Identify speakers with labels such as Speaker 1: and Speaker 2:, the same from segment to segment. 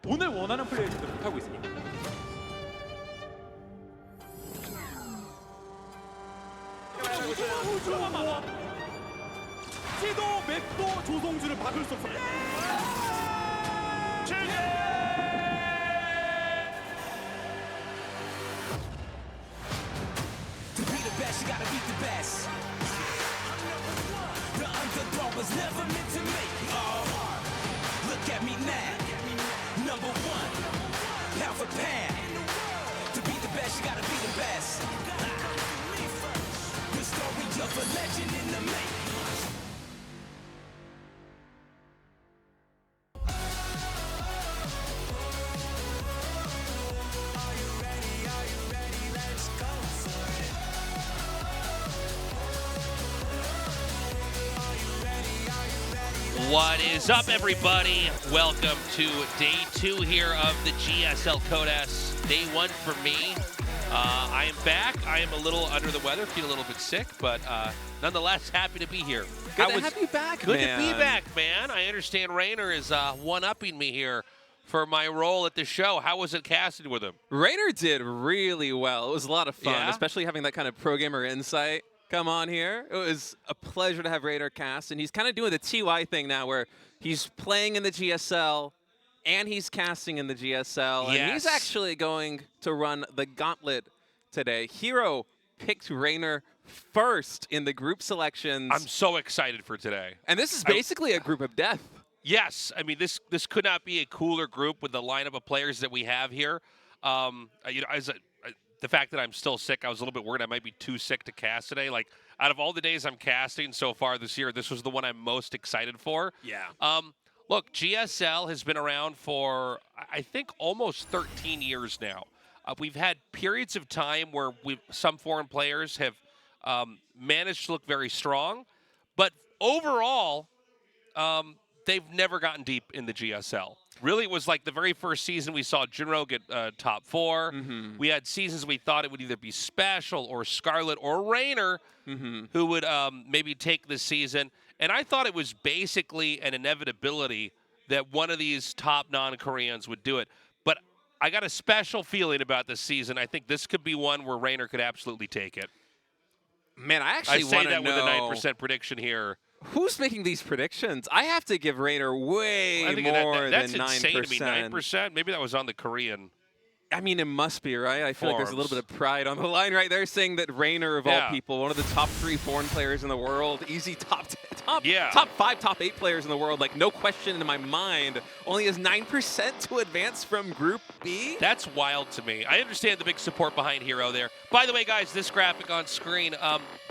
Speaker 1: 오늘 원하는 플레이를 제대로 못하고 있습니다. 시도 맥도 조성주를 막을 수 없어요.
Speaker 2: To be the best, you gotta beat the best. The underdog was never meant to make it. Look at me now, number one, pound for pound. To be the best, you gotta be the best. The story of a legend in the making.
Speaker 3: What is up, everybody? Welcome to day 2 here of the GSL Codas. Day 1 for me. I am back. I am a little under the weather, feeling a little bit sick, but nonetheless, happy to be here.
Speaker 4: Good to have you back,
Speaker 3: Good
Speaker 4: man.
Speaker 3: to be back, man. I understand Reynor is one-upping me here for my role at the show. How was it casting with him?
Speaker 4: Reynor did really well. It was a lot of fun,
Speaker 3: Yeah?
Speaker 4: especially having that kind of pro gamer insight come on here. It was a pleasure to have Reynor cast, and he's kind of doing the TY thing now where he's playing in the GSL and he's casting in the GSL, and he's
Speaker 3: Yes.
Speaker 4: actually going to run the gauntlet today. herO picked Reynor first in the group selections.
Speaker 3: I'm so excited for today.
Speaker 4: And this is basically a group of death.
Speaker 3: Yes, I mean this could not be a cooler group with the lineup of players that we have here. The fact that I'm still sick, I was a little bit worried I might be too sick to cast today. Like, out of all the days I'm casting so far this year, this was the one I'm most excited for.
Speaker 4: Yeah.
Speaker 3: Look, GSL has been around for, I think, almost 13 years now. We've had periods of time where some foreign players have managed to look very strong, but overall, they've never gotten deep in the GSL. Really, it was like the very first season we saw herO get top 4. We had seasons we thought it would either be Special or Scarlet or Reynor who would maybe take this season. And I thought it was basically an inevitability that one of these top non-Koreans would do it. But I got a special feeling about this season. I think this could be one where Reynor could absolutely take it.
Speaker 4: Man, I actually
Speaker 3: I say
Speaker 4: want to
Speaker 3: that
Speaker 4: know
Speaker 3: with a 9% prediction here.
Speaker 4: who's making these predictions. I have to give Reynor way
Speaker 3: I think
Speaker 4: more
Speaker 3: that's
Speaker 4: than 9%.
Speaker 3: insane to me. 9%? Maybe that was on the Korean.
Speaker 4: I mean, it must be, right? I feel like there's a little
Speaker 3: Forms.
Speaker 4: bit of pride on the line right there, saying that Reynor, of all people, one of the top 3 foreign players in the world, easy top 5, top 8 players in the world, like no question in my mind, only has 9% to advance from Group B.
Speaker 3: That's wild to me. I understand the big support behind herO there. By the way, guys, this graphic on screen,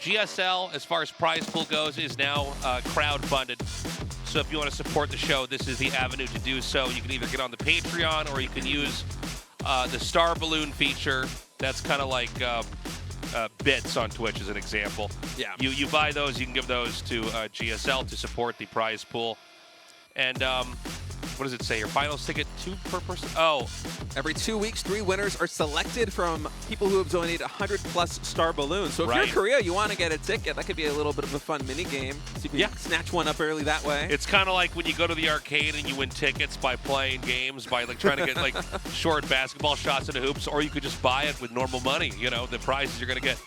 Speaker 3: GSL, as far as prize pool goes, is now crowd-funded. So if you want to support the show, this is the avenue to do so. You can either get on the Patreon or you can use the Star Balloon feature. That's kind of like bits on Twitch as an example.
Speaker 4: Yeah.
Speaker 3: You buy those, you can give those to GSL to support the prize pool. And what does it say here? Finals ticket 2 per person? Oh.
Speaker 4: Every 2 weeks, 3 winners are selected from people who have donated 100+ Star Balloons. So if you're in Korea, you want to get a ticket, that could be a little bit of a fun mini game. So you can snatch one up early that way.
Speaker 3: It's kind of like when you go to the arcade and you win tickets by playing games, by like trying to get like short basketball shots into hoops, or you could just buy it with normal money, you know, the prizes you're going to get.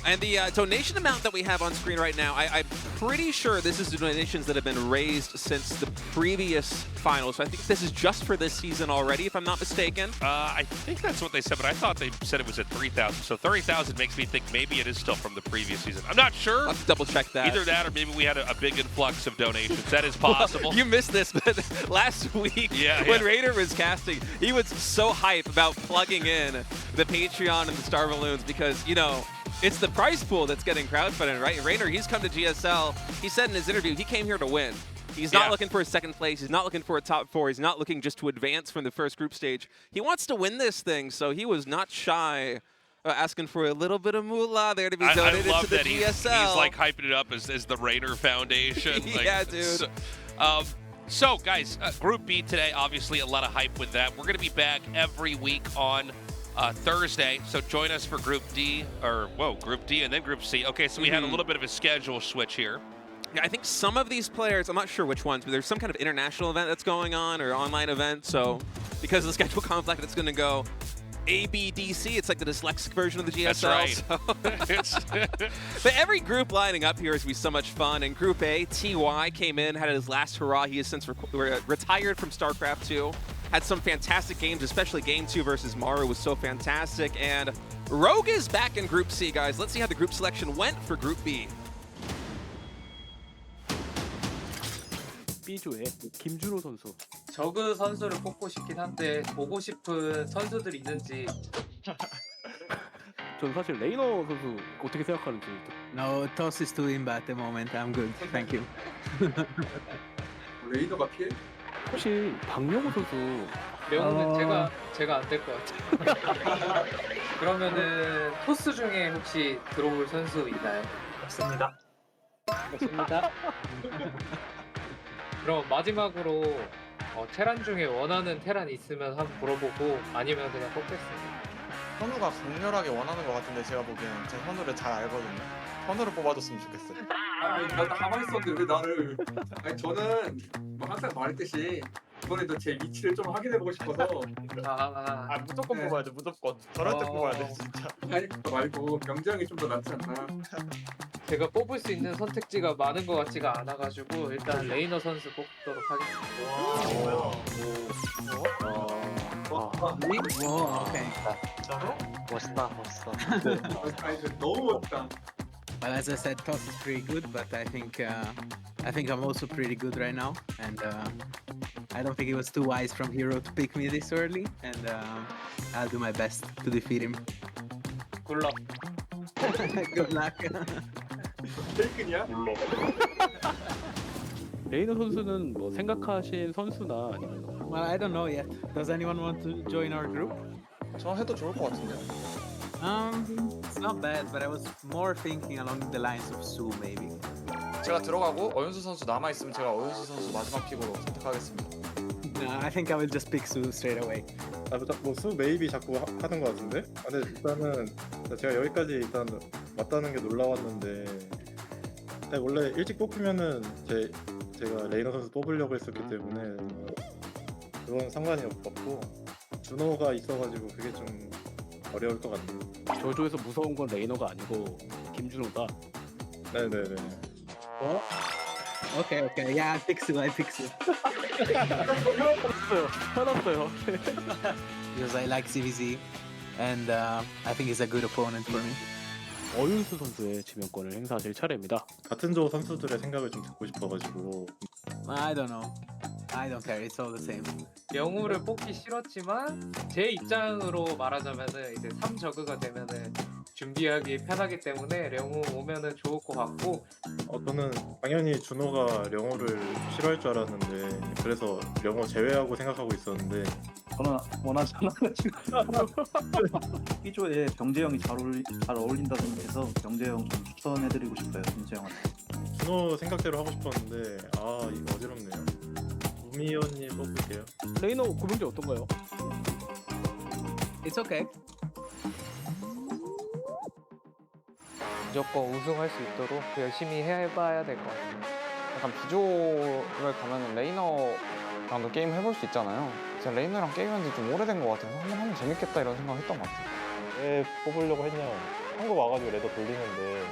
Speaker 4: And the donation amount that we have on screen right now, I'm pretty sure this is the donations that have been raised since the previous finals. So I think this is just for this season already, if I'm not mistaken.
Speaker 3: I think that's what they said, but I thought they said it was at 3,000. So 30,000 makes me think maybe it is still from the previous season. I'm not sure.
Speaker 4: I'll have to double check that.
Speaker 3: Either that or maybe we had a big influx of donations. That is possible.
Speaker 4: Well, you missed this, but last week when Reynor was casting, he was so hype about plugging in the Patreon and the Star Balloons because, you know, it's the prize pool that's getting crowdfunded, right? Reynor, he's come to GSL. He said in his interview he came here to win. He's not looking for a second place. He's not looking for a top 4. He's not looking just to advance from the first group stage. He wants to win this thing, so he was not shy asking for a little bit of moolah there to be donated to the GSL.
Speaker 3: He's like hyping it up as the Reynor Foundation.
Speaker 4: Yeah, dude.
Speaker 3: So guys, Group B today, obviously a lot of hype with that. We're going to be back every week on Thursday, so join us for Group D, Group D and then Group C. Okay, so we had a little bit of a schedule switch here.
Speaker 4: Yeah, I think some of these players, I'm not sure which ones, but there's some kind of international event that's going on or online event, so because of the schedule conflict, it's going to go A, B, D, C. It's like the dyslexic version of the GSL.
Speaker 3: That's right.
Speaker 4: So. But every group lining up here is be so much fun. In Group A, TY came in, had his last hurrah. He has since retired from StarCraft 2. Had some fantastic games, especially Game 2 versus Maru was so fantastic. And Rogue is back in Group C, guys. Let's see how the group selection went for Group B.
Speaker 1: B조의 김준호 선수.
Speaker 5: 저그 선수를 뽑고 싶긴 한데 보고 싶은 선수들 있는지.
Speaker 1: 전 사실 레이너 선수 어떻게 생각하는지.
Speaker 6: No, Toss is too in at the moment. I'm good. Thank you.
Speaker 7: 레이너가 피해?
Speaker 1: 혹시 박명호 선수
Speaker 5: 명호는 제가 안 될 것 같아요. 그러면은 토스 중에 혹시 들어올 선수 있나요?
Speaker 8: 없습니다.
Speaker 5: 없습니다. 그럼 마지막으로 테란 중에 원하는 테란 있으면 한번 물어보고 아니면 그냥 뽑겠습니다.
Speaker 9: 현우가 강렬하게 원하는 것 같은데 제가 보기엔 제 현우를 잘 알거든요. 현우를 뽑아줬으면 좋겠어요.
Speaker 7: 아니 나 가만히 있었는데 왜 나를? 아니 저는 뭐 항상 말했듯이 이번에도 제 위치를 좀 확인해보고 싶어서.
Speaker 9: 아 무조건
Speaker 7: 네.
Speaker 9: 뽑아야 돼 무조건. 저럴 때 뽑아야 돼 진짜.
Speaker 7: 아니 그거 말고 명장이 좀 더 낫지 않나?
Speaker 5: 제가 뽑을 수 있는 선택지가 많은 것 같지가 않아가지고 일단 레이너 선수 뽑도록 하겠습니다.
Speaker 6: Whoa, okay.
Speaker 8: 멋있다, 멋있어.
Speaker 7: 아니 너무 멋있다.
Speaker 6: Well, as I said, Toss is pretty good, but I think I'm also pretty good right now, and I don't think it was too wise from herO to pick me this early, and I'll do my best to defeat him.
Speaker 5: 굴러.
Speaker 6: Good luck.
Speaker 7: 페이크냐?
Speaker 1: 레이너 선수는 뭐 생각하신 선수나 아니면
Speaker 6: Well, I don't know yet. Does anyone want to join our group?
Speaker 9: 저 해도 좋을 것 같은데요.
Speaker 6: It's not bad, but I was more thinking along the lines of Su, maybe.
Speaker 9: 제가 들어가고 어윤수 선수 남아 있으면 제가 어윤수 선수 마지막 픽으로 선택하겠습니다.
Speaker 6: No, I think I will just pick Su straight away.
Speaker 10: 뭐수 메이비 자꾸 하는 것 같은데? 근데 일단은 제가 여기까지 일단 왔다는 게 놀라웠는데 원래 일찍 뽑히면은 제가 레이너 선수 뽑으려고 했었기 때문에 그건 상관이 없고 준호가 있어가지고 그게 좀 어려울 것 같네요.
Speaker 1: 저조에서 무서운 건 레이너가 아니고 김준호다.
Speaker 10: 네네네.
Speaker 6: Okay, yeah, I pick Su.
Speaker 1: 화났어요.
Speaker 6: Because I like CVZ, and I think he's a good opponent for me.
Speaker 1: 어윤수 선수의 지명권을 행사하실 차례입니다.
Speaker 10: 같은 조 선수들의 생각을 좀 듣고 싶어가지고
Speaker 6: I don't know. I don't care. It's all the same.
Speaker 5: 명우를 뽑기 싫었지만 제 입장으로 말하자면은 이제 3저그가 되면은 준비하기 편하기 때문에 령우 오면은 좋을 것 같고.
Speaker 10: 저는 당연히 준호가 령호를 싫어할 줄 알았는데 그래서 령호 제외하고 생각하고 있었는데
Speaker 8: 저는 원하지 않아가지고. B조에 병재형이 잘 어울린다 생각해서 병재형 좀 추천해드리고 싶어요, 병재형한테.
Speaker 10: 준호 생각대로 하고 싶었는데 이거 어지럽네요. 구미호님 뽑을게요.
Speaker 1: 레이너 고명재 어떤가요?
Speaker 6: It's okay.
Speaker 11: 무조건 우승할 수 있도록 열심히 해봐야 될 것 같아요. 약간 B조를 가면 레이너랑도 게임 해볼 수 있잖아요. 제가 레이너랑 게임한 지 좀 오래된 것 같아서 한번 하면 재밌겠다 이런 생각 했던 것 같아요.
Speaker 10: 왜 뽑으려고 했냐? 한국 와가지고 레더 돌리는데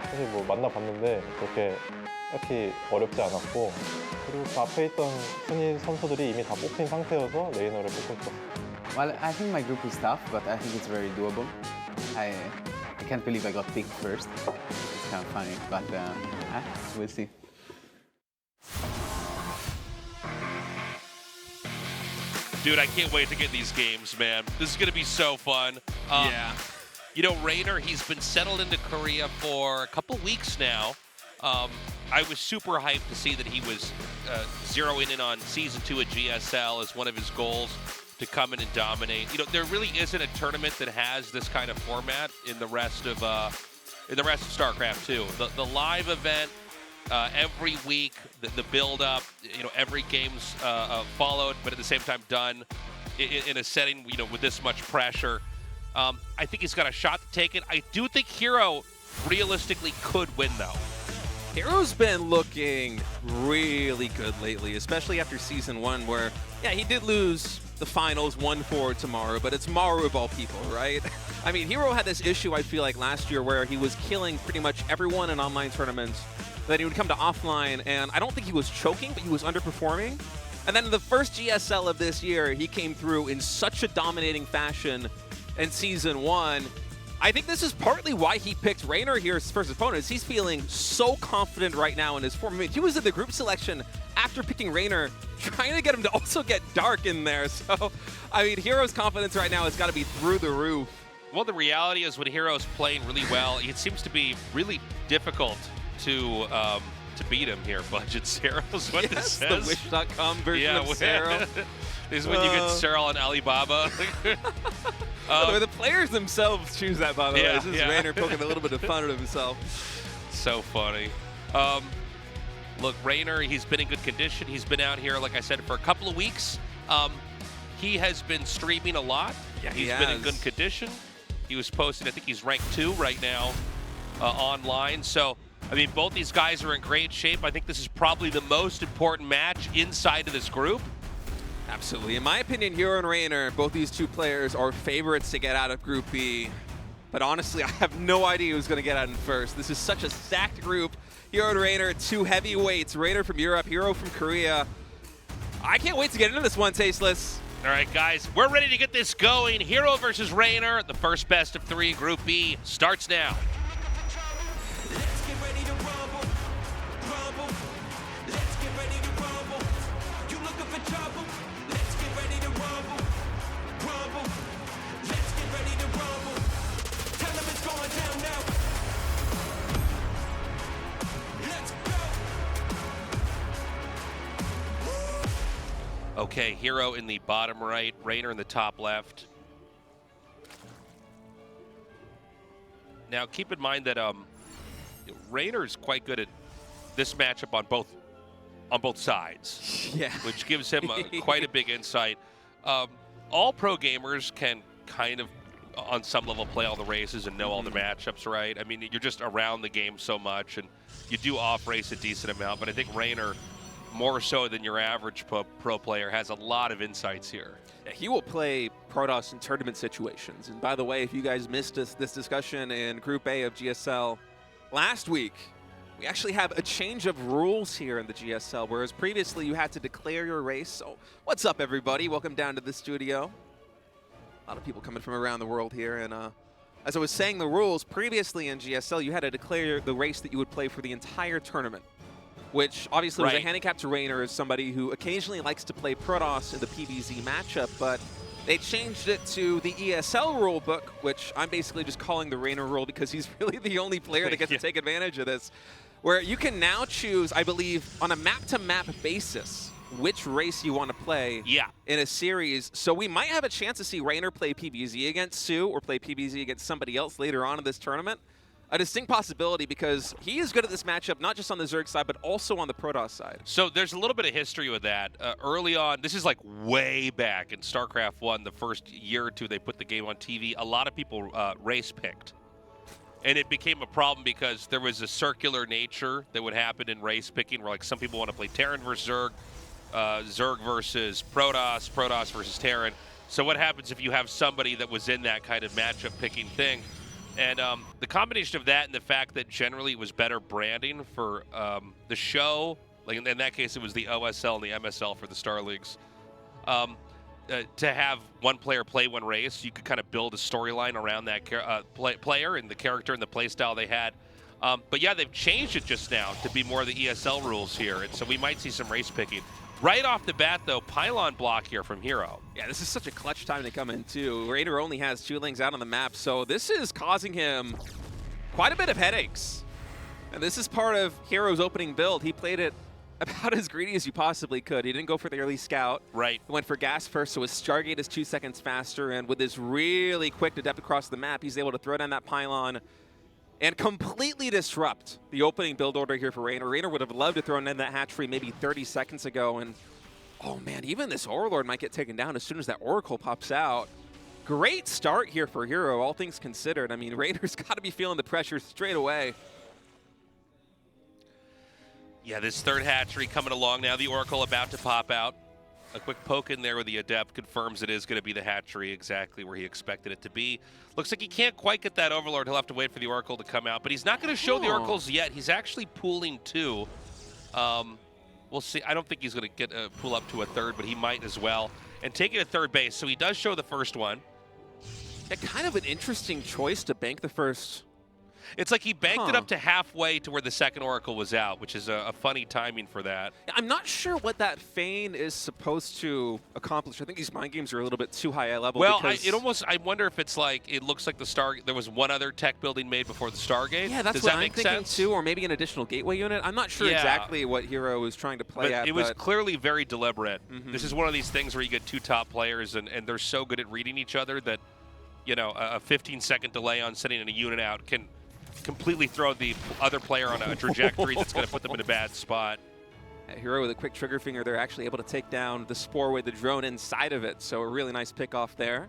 Speaker 10: 사실 뭐 만나봤는데 그렇게 딱히 어렵지 않았고 그리고 그 앞에 있던 순위 선수들이 이미 다 뽑힌 상태여서 레이너를 뽑고 싶었어요.
Speaker 6: Well, I think my group is tough, but I think it's very doable. I can't believe I got picked first. It's kind of funny, but we'll see.
Speaker 3: Dude, I can't wait to get these games, man. This is going to be so fun.
Speaker 4: Yeah.
Speaker 3: You know, Reynor, he's been settled into Korea for a couple weeks now. I was super hyped to see that he was zeroing in on Season 2 at GSL as one of his goals to come in and dominate. You know, there really isn't a tournament that has this kind of format in the rest of StarCraft 2. The live event every week, the build-up, you know, every game's followed, but at the same time done in a setting, you know, with this much pressure. I think he's got a shot to take it. I do think herO realistically could win, though.
Speaker 4: herO's been looking really good lately, especially after Season 1 where, yeah, he did lose the finals 1-4 to Maru, but it's Maru of all people, right? I mean, herO had this issue, I feel like, last year where he was killing pretty much everyone in online tournaments. Then he would come to offline, and I don't think he was choking, but he was underperforming. And then in the first GSL of this year, he came through in such a dominating fashion in Season 1. I think this is partly why he picked Reynor here as his first opponent. He's feeling so confident right now in his form. I mean, he was in the group selection after picking Reynor, trying to get him to also get Dark in there. So, I mean, herO's confidence right now has got to be through the roof.
Speaker 3: Well, the reality is when herO's playing really well, it seems to be really difficult to beat him here. Budget Seryl's what this says.
Speaker 4: The Wish.com version of Seryl.
Speaker 3: This is when you get Seryl on Alibaba.
Speaker 4: The players themselves choose that, by the way. This is Reynor poking a little bit of fun at himself.
Speaker 3: So funny. Look, Reynor, he's been in good condition. He's been out here, like I said, for a couple of weeks. He has been streaming a lot.
Speaker 4: Yeah,
Speaker 3: he's been in good condition. He was posting, I think he's ranked 2 right now online. So, I mean, both these guys are in great shape. I think this is probably the most important match inside of this group.
Speaker 4: Absolutely. In my opinion, herO and Reynor, both these two players are favorites to get out of Group B. But honestly, I have no idea who's going to get out in first. This is such a stacked group. herO and Reynor, 2 heavyweights. Reynor from Europe, herO from Korea. I can't wait to get into this one, Tasteless.
Speaker 3: All right, guys, we're ready to get this going. herO versus Reynor, the first best of 3, Group B, starts now.
Speaker 2: Let's get ready to rumble, rumble. Let's get ready to rumble. You looking for trouble? Let's get ready to rumble, rumble. Let's get ready to rumble. Tell them it's going down now. Let's go.
Speaker 3: Okay, herO in the bottom right, Reynor in the top left. Now, keep in mind that Reynor is quite good at this matchup on both sides.
Speaker 4: Yeah.
Speaker 3: Which gives him quite a big insight. All pro gamers can kind of, on some level, play all the races and know all the matchups, right? I mean, you're just around the game so much, and you do off-race a decent amount, but I think Reynor, more so than your average pro player, has a lot of insights here.
Speaker 4: Yeah, he will play Protoss in tournament situations. And by the way, if you guys missed this discussion in Group A of GSL last week, we actually have a change of rules here in the GSL, whereas previously you had to declare your race. So what's up, everybody? Welcome down to the studio. A lot of people coming from around the world here. And as I was saying the rules, previously in GSL, you had to declare the race that you would play for the entire tournament, which obviously was a handicap to Reynor as somebody who occasionally likes to play Protoss in the PvZ matchup, but they changed it to the ESL rulebook, which I'm basically just calling the Reynor rule because he's really the only player that gets to take advantage of this, where you can now choose, I believe, on a map-to-map basis, which race you want to play in a series. So we might have a chance to see Reynor play PvZ against Sue or play PvZ against somebody else later on in this tournament. A distinct possibility because he is good at this matchup, not just on the Zerg side, but also on the Protoss side.
Speaker 3: So there's a little bit of history with that. Early on, this is like way back in StarCraft 1, the first year or two they put the game on TV, a lot of people race picked. And it became a problem because there was a circular nature that would happen in race picking where like some people want to play Terran versus Zerg, Zerg versus Protoss, Protoss versus Terran. So what happens if you have somebody that was in that kind of matchup picking thing? And the combination of that and the fact that generally it was better branding for the show, like in that case it was the OSL and the MSL for the Star Leagues, to have one player play one race, you could kind of build a storyline around that player and the character and the play style they had. But yeah, they've changed it just now to be more of the ESL rules here, and so we might see some race picking. Right off the bat, though, pylon block here from herO.
Speaker 4: Yeah, this is such a clutch time to come in, too. Reynor only has 2 lanes out on the map, so this is causing him quite a bit of headaches. And this is part of herO's opening build. He played it about as greedy as you possibly could. He didn't go for the early scout.
Speaker 3: Right.
Speaker 4: He went for gas first, so his Stargate is 2 seconds faster, and with this really quick adept across the map, he's able to throw down that pylon and completely disrupt the opening build order here for Reynor. Reynor would have loved to throw in that hatchery maybe 30 seconds ago, and oh man, even this Overlord might get taken down as soon as that Oracle pops out. Great start here for herO, all things considered. I mean, Reynor's got to be feeling the pressure straight away.
Speaker 3: Yeah, this third hatchery coming along now. The Oracle about to pop out. A quick poke in there with the Adept confirms it is going to be the hatchery exactly where he expected it to be. Looks like he can't quite get that Overlord. He'll have to wait for the Oracle to come out, but he's not going to show the Oracles yet. He's actually pooling 2. We'll see. I don't think he's going to get pull up to a third, but he might as well. And take it to third base, so he does show the first one.
Speaker 4: Yeah, kind of an interesting choice to bank the first.
Speaker 3: It's like he banked it up to halfway to where the second Oracle was out, which is a funny timing for that.
Speaker 4: I'm not sure what that feign is supposed to accomplish. I think these mind games are a little bit too high a level.
Speaker 3: Well, I wonder if it's like, it looks like there was one other tech building made before the Stargate.
Speaker 4: Yeah, that's
Speaker 3: Does
Speaker 4: what
Speaker 3: that
Speaker 4: I'm
Speaker 3: make
Speaker 4: thinking
Speaker 3: sense?
Speaker 4: too, or maybe an additional gateway unit. I'm not sure exactly what herO is trying to play at.
Speaker 3: It was clearly very deliberate. This is one of these things where you get 2 top players and they're so good at reading each other that, you know, a 15-second delay on sending a unit out can completely throw the other player on a trajectory that's going to put them in a bad spot.
Speaker 4: herO with a quick trigger finger, they're actually able to take down the Spore with the drone inside of it, so a really nice pick off there.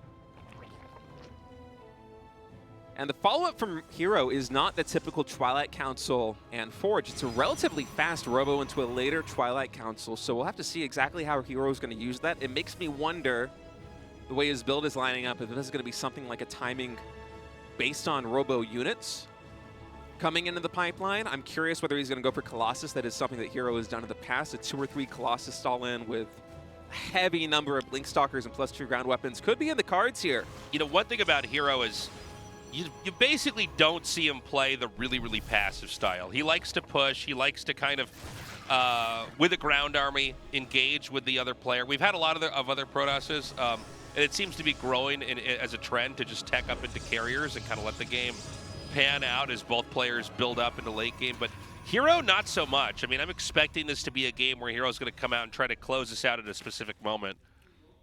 Speaker 4: And the follow-up from herO is not the typical Twilight Council and Forge. It's a relatively fast robo into a later Twilight Council, so we'll have to see exactly how herO is going to use that. It makes me wonder, the way his build is lining up, if this is going to be something like a timing based on robo units coming into the pipeline. I'm curious whether he's going to go for Colossus. That is something that herO has done in the past. A 2 or 3 Colossus stall in with a heavy number of Blink Stalkers and +2 ground weapons could be in the cards here.
Speaker 3: You know, one thing about herO is you basically don't see him play the really, really passive style. He likes to push. He likes to kind of, with a ground army, engage with the other player. We've had a lot of other Protosses, and it seems to be growing as a trend to just tech up into carriers and kind of let the game pan out as both players build up into late game. But herO, not so much. I mean, I'm expecting this to be a game where herO's going to come out and try to close this out at a specific moment.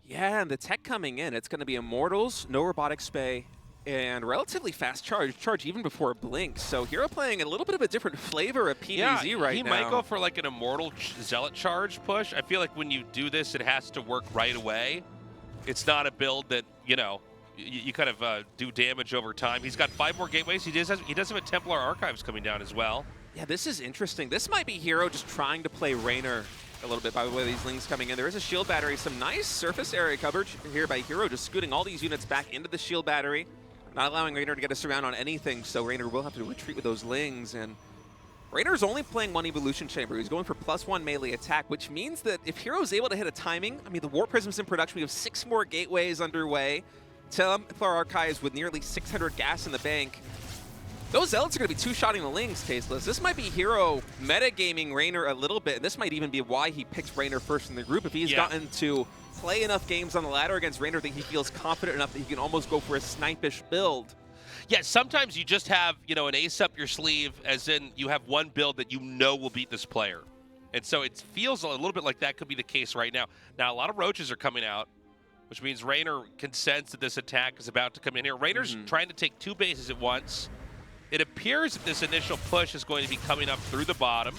Speaker 4: Yeah, and the tech coming in, it's going to be Immortals, no Robotic Spay, and relatively fast charge even before Blink. So herO playing a little bit of a different flavor of PvZ right now.
Speaker 3: He might go for like an Immortal Zealot charge push. I feel like when you do this, it has to work right away. It's not a build that, you know, you kind of do damage over time. He's got 5 more gateways. He does have a Templar Archives coming down as well.
Speaker 4: Yeah, this is interesting. This might be herO just trying to play Reynor a little bit by the way these links coming in. There is a shield battery. Some nice surface area coverage here by herO, just scooting all these units back into the shield battery, not allowing Reynor to get us around on anything, so Reynor will have to retreat with those lings. And Reynor's only playing 1 Evolution Chamber. He's going for +1 melee attack, which means that if herO's able to hit a timing, I mean, the War Prism's in production. We have 6 more gateways underway. Templar Archives with nearly 600 gas in the bank. Those Zealots are going to be 2-shotting the Lings, Tasteless. This might be herO metagaming Reynor a little bit, and this might even be why he picked Reynor first in the group. If he's gotten to play enough games on the ladder against Reynor that he feels confident enough that he can almost go for a snipish build.
Speaker 3: Yeah, sometimes you just have, you know, an ace up your sleeve, as in you have one build that you know will beat this player. And so it feels a little bit like that could be the case right now. Now, a lot of roaches are coming out, which means Reynor can sense that this attack is about to come in here. Reynor's trying to take 2 bases at once. It appears that this initial push is going to be coming up through the bottom.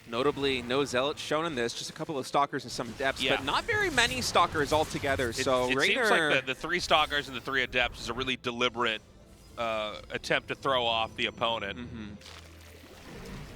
Speaker 4: Notably, no Zealots shown in this, just a couple of Stalkers and some Adepts, but not very many Stalkers altogether. So
Speaker 3: it
Speaker 4: Reynor,
Speaker 3: seems like the 3 Stalkers and the 3 Adepts is a really deliberate attempt to throw off the opponent.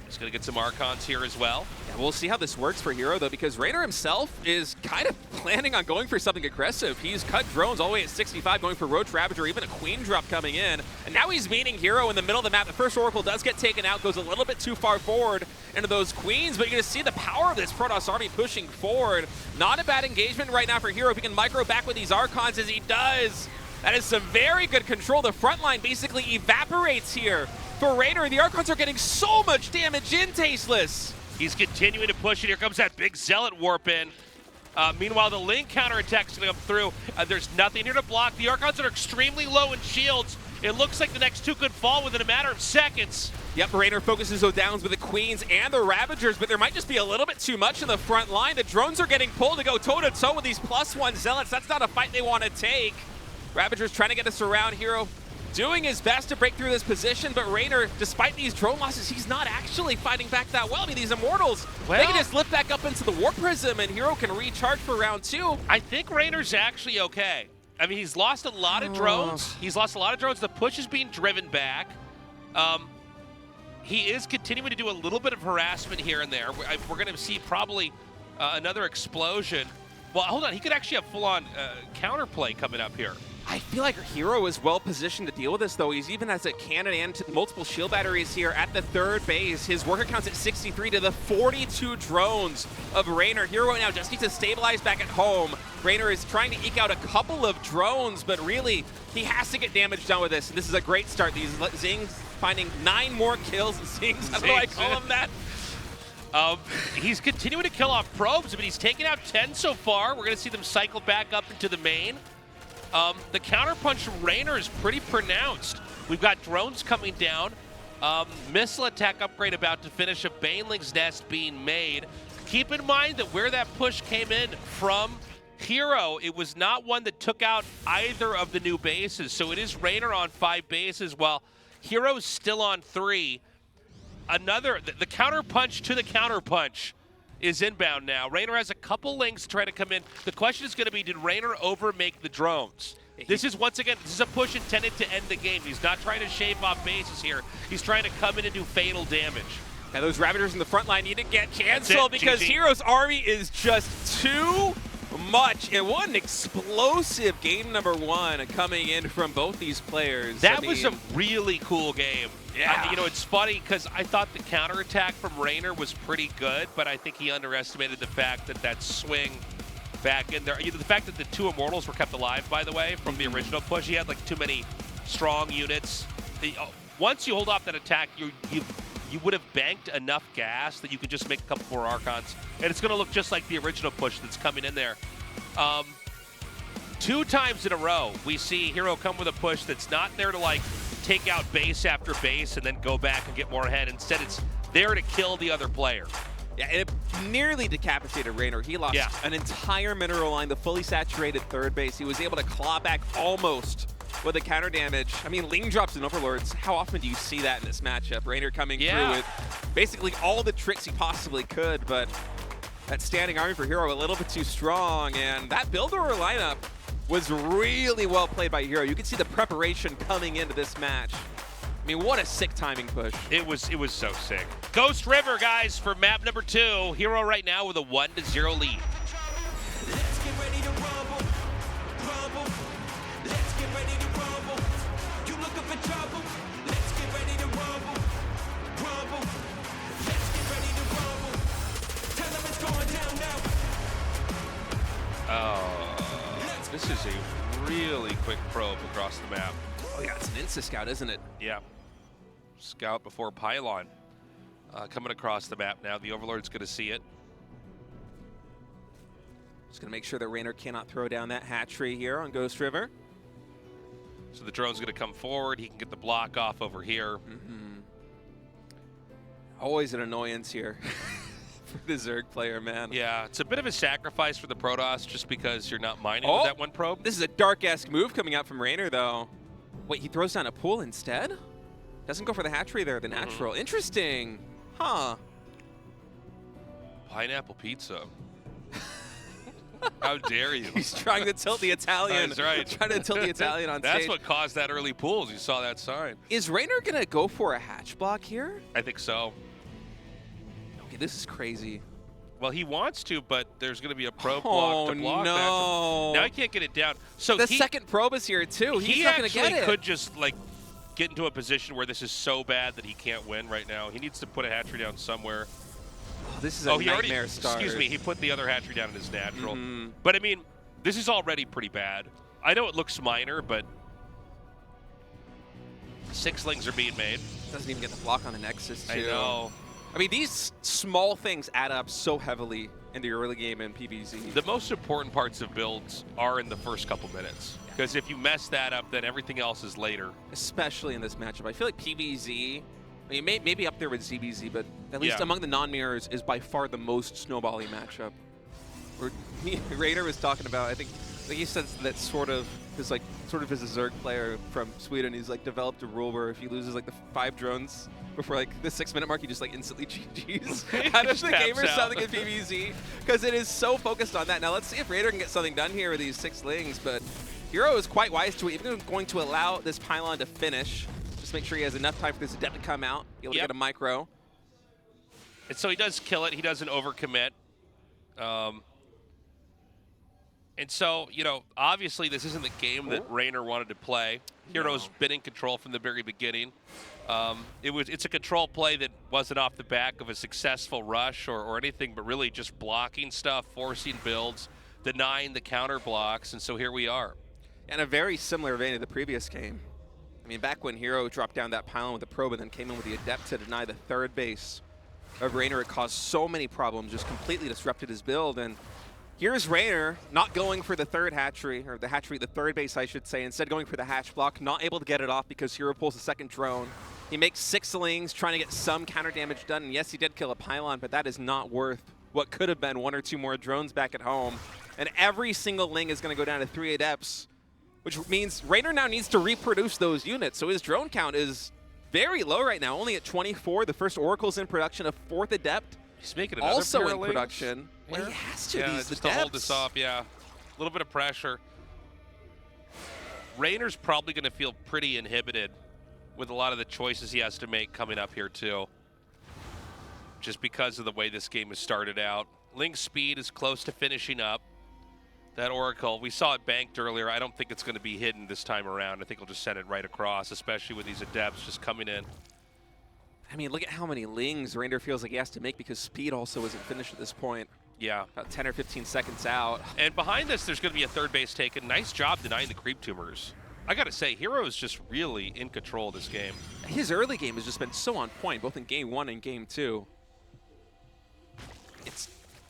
Speaker 3: He's going to get some Archons here as well.
Speaker 4: Yeah, we'll see how this works for herO, though, because Reynor himself is kind of planning on going for something aggressive. He's cut drones all the way at 65, going for Roach Ravager, even a Queen drop coming in. And now he's meeting herO in the middle of the map. The first Oracle does get taken out, goes a little bit too far forward into those Queens, but you're going to see the power of this Protoss army pushing forward. Not a bad engagement right now for herO. If he can micro back with these Archons as he does, that is some very good control. The front line basically evaporates here. For Reynor, the Archons are getting so much damage in, Tasteless.
Speaker 3: He's continuing to push it. Here comes that big Zealot warp in. Meanwhile, the Link counterattack is going to come through. There's nothing here to block. The Archons are extremely low in shields. It looks like the next 2 could fall within a matter of seconds.
Speaker 4: Yep, Reynor focuses those downs with the Queens and the Ravagers, but there might just be a little bit too much in the front line. The drones are getting pulled to go toe-to-toe with these +1 Zealots. That's not a fight they want to take. Ravagers trying to get us around. herO doing his best to break through this position, but Reynor, despite these drone losses, he's not actually fighting back that well. I mean, these Immortals, they can just lift back up into the War Prism, and herO can recharge for round 2.
Speaker 3: I think Reynor's actually okay. I mean, he's lost a lot of drones. He's lost a lot of drones. The push is being driven back. he is continuing to do a little bit of harassment here and there. We're going to see probably another explosion. Well, hold on. He could actually have full-on counterplay coming up here.
Speaker 4: I feel like herO is well positioned to deal with this, though. He's even has a cannon and multiple shield batteries here at the third base. His worker count's at 63 to the 42 drones of Reynor. herO now just needs to stabilize back at home. Reynor is trying to eke out a couple of drones, but really, he has to get damage done with this. And this is a great start. These Zings finding 9 more kills. Zings, how do I call him that?
Speaker 3: He's continuing to kill off probes. I mean, he's taken out 10 so far. We're going to see them cycle back up into the main. The counterpunch from Reynor is pretty pronounced. We've got drones coming down. Missile attack upgrade about to finish. A Baneling's nest being made. Keep in mind that where that push came in from herO, it was not one that took out either of the new bases. So it is Reynor on 5 bases while herO's still on 3. The counterpunch to the counterpunch is inbound now. Reynor has a couple links to try to come in. The question is going to be, did Reynor overmake the drones? This is, once again, this is a push intended to end the game. He's not trying to shave off bases here. He's trying to come in and do fatal damage.
Speaker 4: Now those Ravagers in the front line need to get canceled because herO's army is just too much. And what an explosive game number 1 coming in from both these players.
Speaker 3: That was a really cool game.
Speaker 4: Yeah.
Speaker 3: You know, it's funny because I thought the counterattack from Reynor was pretty good, but I think he underestimated the fact that that swing back in there. The fact that the 2 Immortals were kept alive, by the way, from the original push. He had like too many strong units. Once you hold off that attack, you would have banked enough gas that you could just make a couple more Archons, and it's going to look just like the original push that's coming in there. 2 times in a row, we see herO come with a push that's not there to like take out base after base and then go back and get more ahead. Instead, it's there to kill the other player.
Speaker 4: Yeah, and it nearly decapitated Reynor. He lost an entire mineral line, the fully saturated third base. He was able to claw back almost with the counter damage. I mean, Ling drops and Overlords, how often do you see that in this matchup? Reynor coming through with basically all the tricks he possibly could, but that standing army for herO a little bit too strong, and that builder lineup was really well played by herO. You can see the preparation coming into this match. I mean, what a sick timing push.
Speaker 3: It was so sick. Ghost River, guys, for map number 2. herO right now with a 1-0 lead.
Speaker 2: Let's get ready to rumble, rumble. Let's get ready to rumble. You looking for trouble? Let's get ready to rumble, rumble. Let's get ready to rumble. Tell them it's going down now.
Speaker 3: This is a really quick probe across the map.
Speaker 4: Oh yeah, it's an Insta Scout, isn't it?
Speaker 3: Yeah. Scout before Pylon. Coming across the map now. The Overlord's going to see it.
Speaker 4: Just going to make sure that Reynor cannot throw down that hatchery here on Ghost River.
Speaker 3: So the drone's going to come forward. He can get the block off over here.
Speaker 4: Always an annoyance here for the Zerg player, man.
Speaker 3: Yeah, it's a bit of a sacrifice for the Protoss just because you're not mining with that one probe.
Speaker 4: This is a dark-esque move coming out from Reynor, though. Wait, he throws down a pool instead? Doesn't go for the hatchery there, the natural. Interesting. Huh.
Speaker 3: Pineapple pizza. How dare you?
Speaker 4: He's trying to tilt the Italian.
Speaker 3: That's right.
Speaker 4: Trying to tilt the Italian on stage.
Speaker 3: That's what caused that early pools. You saw that sign.
Speaker 4: Is Reynor going to go for a hatch block here?
Speaker 3: I think so.
Speaker 4: Okay, this is crazy.
Speaker 3: Well, he wants to, but there's going to be a probe block to block.
Speaker 4: No.
Speaker 3: Now he can't get it down. So
Speaker 4: the second probe is here, too. He's not going to get it.
Speaker 3: He could just, like, get into a position where this is so bad that he can't win right now. He needs to put a hatchery down somewhere.
Speaker 4: Oh, this is a nightmare start.
Speaker 3: Excuse me, he put the other hatchery down in his natural. But, I mean, this is already pretty bad. I know it looks minor, but 6 lings are being made.
Speaker 4: Doesn't even get the block on the Nexus, too.
Speaker 3: I know.
Speaker 4: I mean, these small things add up so heavily in the early game in PvZ.
Speaker 3: The most important parts of builds are in the first couple minutes. Because if you mess that up, then everything else is later.
Speaker 4: Especially in this matchup. I feel like PvZ, I mean, maybe up there with ZBZ, but at least among the non-mirrors is by far the most snowbally matchup. Where Reynor was talking about, I think he said that sort of as a Zerg player from Sweden, he's like developed a rule where if he loses like the 5 drones before like the 6-minute mark, he just like instantly GG's out of the game or something in PvZ, because it is so focused on that. Now let's see if Reynor can get something done here with these 6 lings, but herO is quite wise to it, even going to allow this pylon to finish. to make sure he has enough time for this adept to come out, be able to
Speaker 3: Yep.
Speaker 4: get a micro.
Speaker 3: And so he does kill it. He doesn't overcommit. And so, you know, obviously this isn't the game that Reynor wanted to play. herO's been in control from the very beginning. It's a control play that wasn't off the back of a successful rush or anything, but really just blocking stuff, forcing builds, denying the counter blocks, and so here we are.
Speaker 4: And a very similar vein to the previous game. I mean, back when herO dropped down that pylon with the probe and then came in with the adept to deny the third base of Reynor, it caused so many problems, just completely disrupted his build. And here's Reynor not going for the third hatchery, or the hatchery, the third base, I should say, instead going for the hatch block, not able to get it off because herO pulls the second drone. He makes 6 lings, trying to get some counter damage done. And yes, he did kill a pylon, but that is not worth what could have been 1 or 2 more drones back at home. And every single ling is going to go down to 3 adepts, which means Reynor now needs to reproduce those units. So his drone count is very low right now, only at 24. The first Oracle's in production, a 4th adept.
Speaker 3: He's making another
Speaker 4: also
Speaker 3: pair
Speaker 4: in
Speaker 3: of lings
Speaker 4: production. Well,
Speaker 3: here?
Speaker 4: he has to.
Speaker 3: Yeah,
Speaker 4: These
Speaker 3: just
Speaker 4: adepts.
Speaker 3: to hold this off, yeah. A little bit of pressure. Reynor's probably going to feel pretty inhibited with a lot of the choices he has to make coming up here too, just because of the way this game has started out. Ling's speed is close to finishing up. That Oracle, we saw it banked earlier. I don't think it's going to be hidden this time around. I think he'll just send it right across, especially with these adepts just coming in.
Speaker 4: I mean, look at how many lings Reynor feels like he has to make because speed also isn't finished at this point.
Speaker 3: Yeah.
Speaker 4: About 10 or 15 seconds out.
Speaker 3: And behind this, there's going to be a third base taken. Nice job denying the creep tumors. I got to say, herO is just really in control of this game.
Speaker 4: His early game has just been so on point, both in Game 1 and Game 2. It's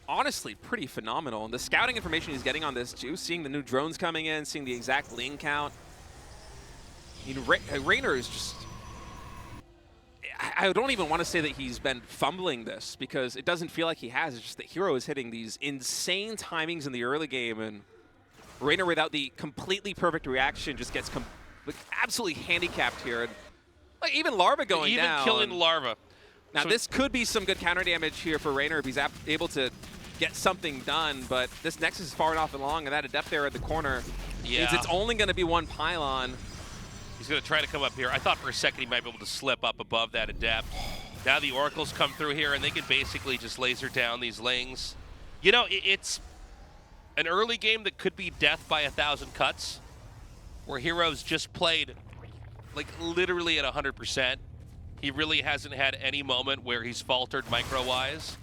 Speaker 4: honestly pretty phenomenal. And the scouting information he's getting on this too, seeing the new drones coming in, seeing the exact ling count. I mean, Reynor is just... I don't even want to say that he's been fumbling this because it doesn't feel like he has. It's just that herO is hitting these insane timings in the early game, and Reynor, without the completely perfect reaction, just gets absolutely handicapped here. And, like, even Larva going down.
Speaker 3: Even killing Larva.
Speaker 4: Now,
Speaker 3: So
Speaker 4: this could be some good counter damage here for Reynor if he's able to get something done, but this Nexus is far enough along, and that adept there at the corner means it's only going to be 1 pylon.
Speaker 3: He's going to try to come up here. I thought for a second he might be able to slip up above that adept. Now the Oracles come through here, and they can basically just laser down these lings. You know, it's an early game that could be death by 1,000 cuts, where herO's just played, like, literally at 100%. He really hasn't had any moment where he's faltered micro-wise.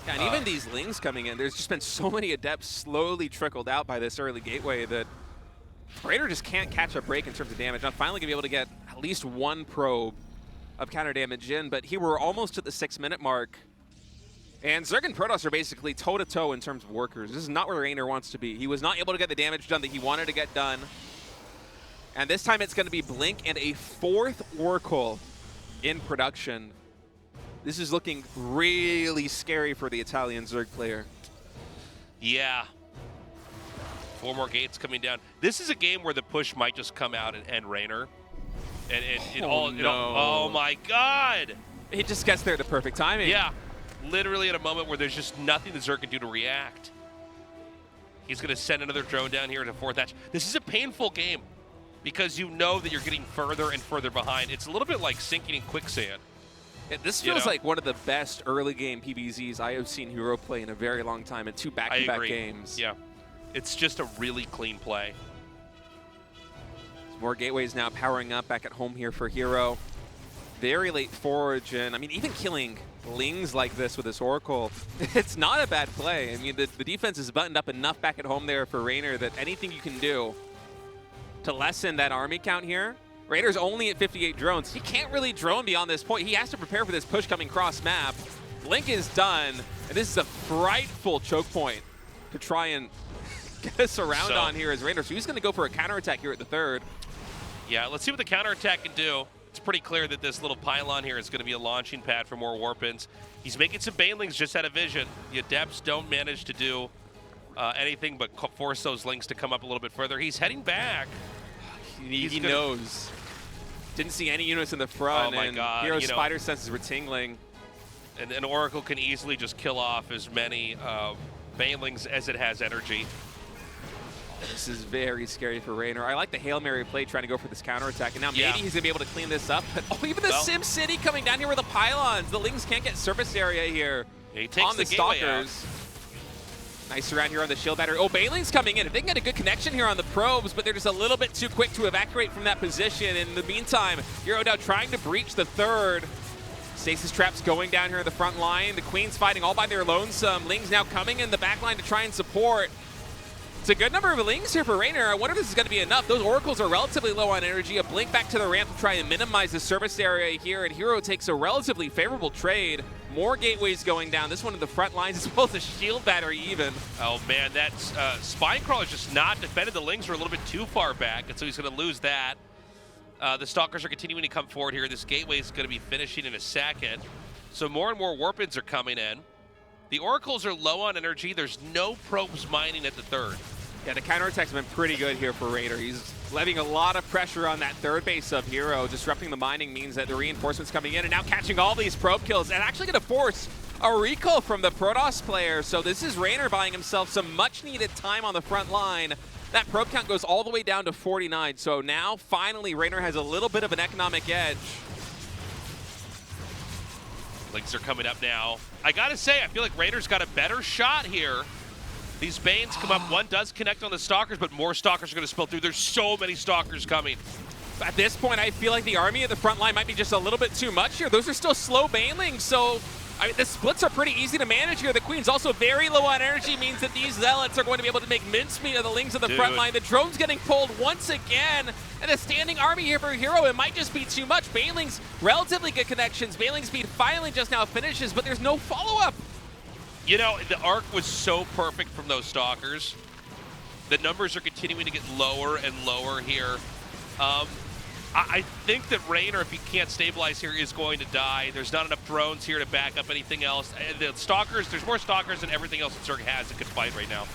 Speaker 4: Yeah, and even these lings coming in, there's just been so many adepts slowly trickled out by this early gateway that Reynor just can't catch a break in terms of damage. I'm finally going to be able to get at least 1 probe of counter damage in, but here we're almost at the 6-minute mark. And Zerg and Protoss are basically toe-to-toe in terms of workers. This is not where Reynor wants to be. He was not able to get the damage done that he wanted to get done. And this time it's going to be Blink and a 4th Oracle in production. This is looking really scary for the Italian Zerg player.
Speaker 3: Yeah. 4 more gates coming down. This is a game where the push might just come out and end Reynor. And oh my God!
Speaker 4: He just gets there at the perfect timing.
Speaker 3: Yeah. Literally at a moment where there's just nothing the Zerg can do to react. He's going to send another drone down here to 4th hatch. This is a painful game because you know that you're getting further and further behind. It's a little bit like sinking in quicksand.
Speaker 4: This feels like one of the best early game PBZs I have seen herO play in a very long time in 2 back-to-back games.
Speaker 3: Yeah. It's just a really clean play.
Speaker 4: More gateways now powering up back at home here for herO. Very late forge, and I mean, even killing lings like this with this Oracle, it's not a bad play. I mean, the defense is buttoned up enough back at home there for Reynor that anything you can do to lessen that army count here. Reynor's only at 58 drones. He can't really drone beyond this point. He has to prepare for this push coming cross map. Blink is done, and this is a frightful choke point to try and get us around on here as Reynor. So he's going to go for a counterattack here at the 3rd.
Speaker 3: Yeah, let's see what the counterattack can do. It's pretty clear that this little pylon here is going to be a launching pad for more warpins. He's making some banelings just out of vision. The adepts don't manage to do anything but force those lings to come up a little bit further. He's heading back.
Speaker 4: He knows. Didn't see any units in the front.
Speaker 3: Oh my God.
Speaker 4: hero's spider senses were tingling.
Speaker 3: And an Oracle can easily just kill off as many banelings as it has energy.
Speaker 4: This is very scary for Reynor. I like the Hail Mary play trying to go for this counterattack, and now maybe he's going to be able to clean this up. But even the Sim City coming down here with the pylons. The Lings can't get surface area here on the Stalkers. Nice around here on the shield battery. Oh, Bailing's coming in. If they can get a good connection here on the probes, but they're just a little bit too quick to evacuate from that position. In the meantime, herO now trying to breach the third. Stasis traps going down here in the front line. The Queen's fighting all by their lonesome. Lings now coming in the back line to try and support. It's a good number of Lings here for Reynor. I wonder if this is going to be enough. Those Oracles are relatively low on energy. A blink back to the ramp to try and minimize the service area here, and herO takes a relatively favorable trade. More gateways going down. This one in the front lines as well as the shield battery even.
Speaker 3: Oh man, that Spine Crawler's just not defended. The Lings were a little bit too far back, and so he's going to lose that. The Stalkers are continuing to come forward here. This gateway is going to be finishing in a second. So more and more Warpins are coming in. The Oracles are low on energy. There's no probes mining at the third.
Speaker 4: Yeah, the counterattacks have been pretty good here for Reynor. He's levying a lot of pressure on that third base of herO. Disrupting the mining means that the reinforcements coming in and now catching all these probe kills and actually going to force a recall from the Protoss player. So this is Reynor buying himself some much needed time on the front line. That probe count goes all the way down to 49. So now finally Reynor has a little bit of an economic edge.
Speaker 3: Lings are coming up now. I gotta say, I feel like Reynor's got a better shot here. These Banes come up. One does connect on the Stalkers, but more Stalkers are going to spill through. There's so many Stalkers coming.
Speaker 4: At this point, I feel like the army at the front line might be just a little bit too much here. Those are still slow Banelings, so I mean, the splits are pretty easy to manage here. The Queen's also very low on energy, means that these Zealots are going to be able to make mincemeat of the Lings of the front line. The drone's getting pulled once again, and a standing army here for herO. It might just be too much. Banelings, relatively good connections. Bailing speed finally just now finishes, but there's no follow-up.
Speaker 3: You know, the arc was so perfect from those Stalkers. The numbers are continuing to get lower and lower here. I think that Reynor, if he can't stabilize here, is going to die. There's not enough drones here to back up anything else. The Stalkers, there's more Stalkers than everything else that Zerg has that could fight right now.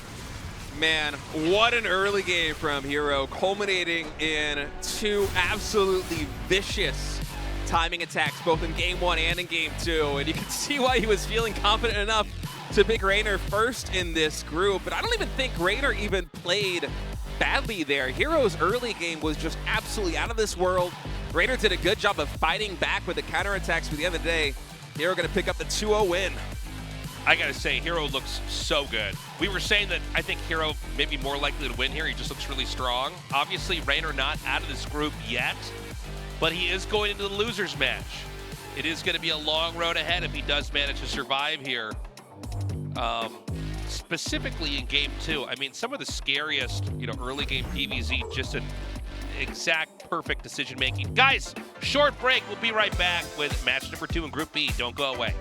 Speaker 4: Man, what an early game from herO, culminating in two absolutely vicious timing attacks, both in Game 1 and in Game 2. And you can see why he was feeling confident enough to pick Reynor first in this group. But I don't even think Reynor even played badly there. herO's early game was just absolutely out of this world. Reynor did a good job of fighting back with the counterattacks, but at the end of the day, herO going to pick up the 2-0 win.
Speaker 3: I gotta say, herO looks so good. We were saying that I think herO may be more likely to win here. He just looks really strong. Obviously, Reynor not out of this group yet, but he is going into the losers match. It is going to be a long road ahead if he does manage to survive here. Specifically in Game 2, I mean, some of the scariest, early game PvZ, just an exact perfect decision making. Guys, short break. We'll be right back with match number 2 in Group B. Don't go away.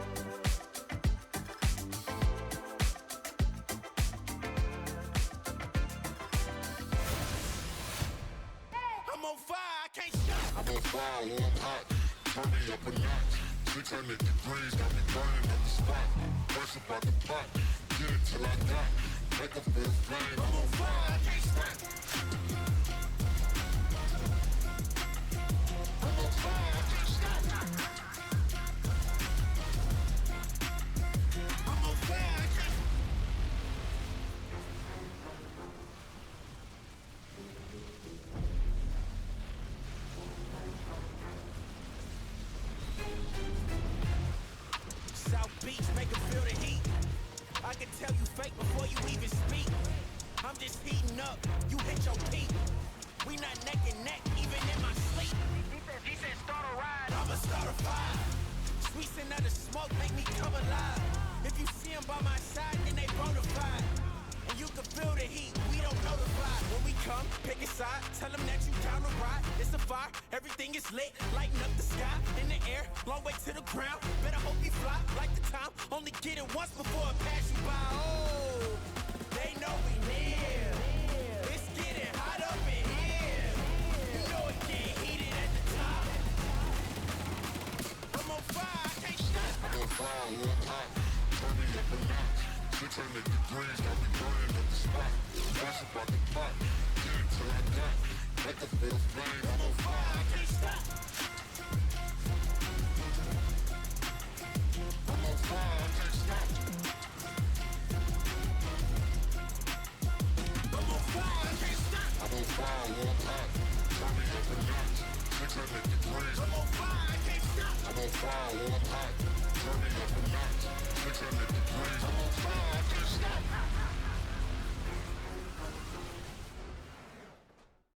Speaker 2: I'm on fire, I can't stop. I'm on fire, warm hot, turn me up a notch. 600 degrees, got me burning up the spot. First about the pot, get it till I got. Make a feel flame. I'm on fire, I can't stop. I'm on fire, I can't stop. I'm on fire, I can't stop. South Beach, make them feel the heat. I can tell you fake before you even speak. I'm just heating up, you hit your peak. We not neck and neck, even in my sleep. He said start a ride, I'ma start a fire. Sweet scent of the smoke make me come alive. If you see them by my side, then they bonafide. And you can feel the heat, we don't notify. When we come, pick a side, tell them that you down to ride. It's a fire, everything is lit, lighten up the sky. In the air, long way to the ground. Better hope you fly, like the time. Only get it once before it pass you by. Oh, they know we near. It's getting hot up in here. You know it get heated at the top. I'm on fire, I can't stop. I'm on fire, warm hot, turn me up a notch. 600 degrees, got me burning up the spot. First about the pot, get it till I got. Make a feel flame. I'm on fire, I can't stop. I'm on fire, I can't stop. I'm on fire, I can't I'm on fire,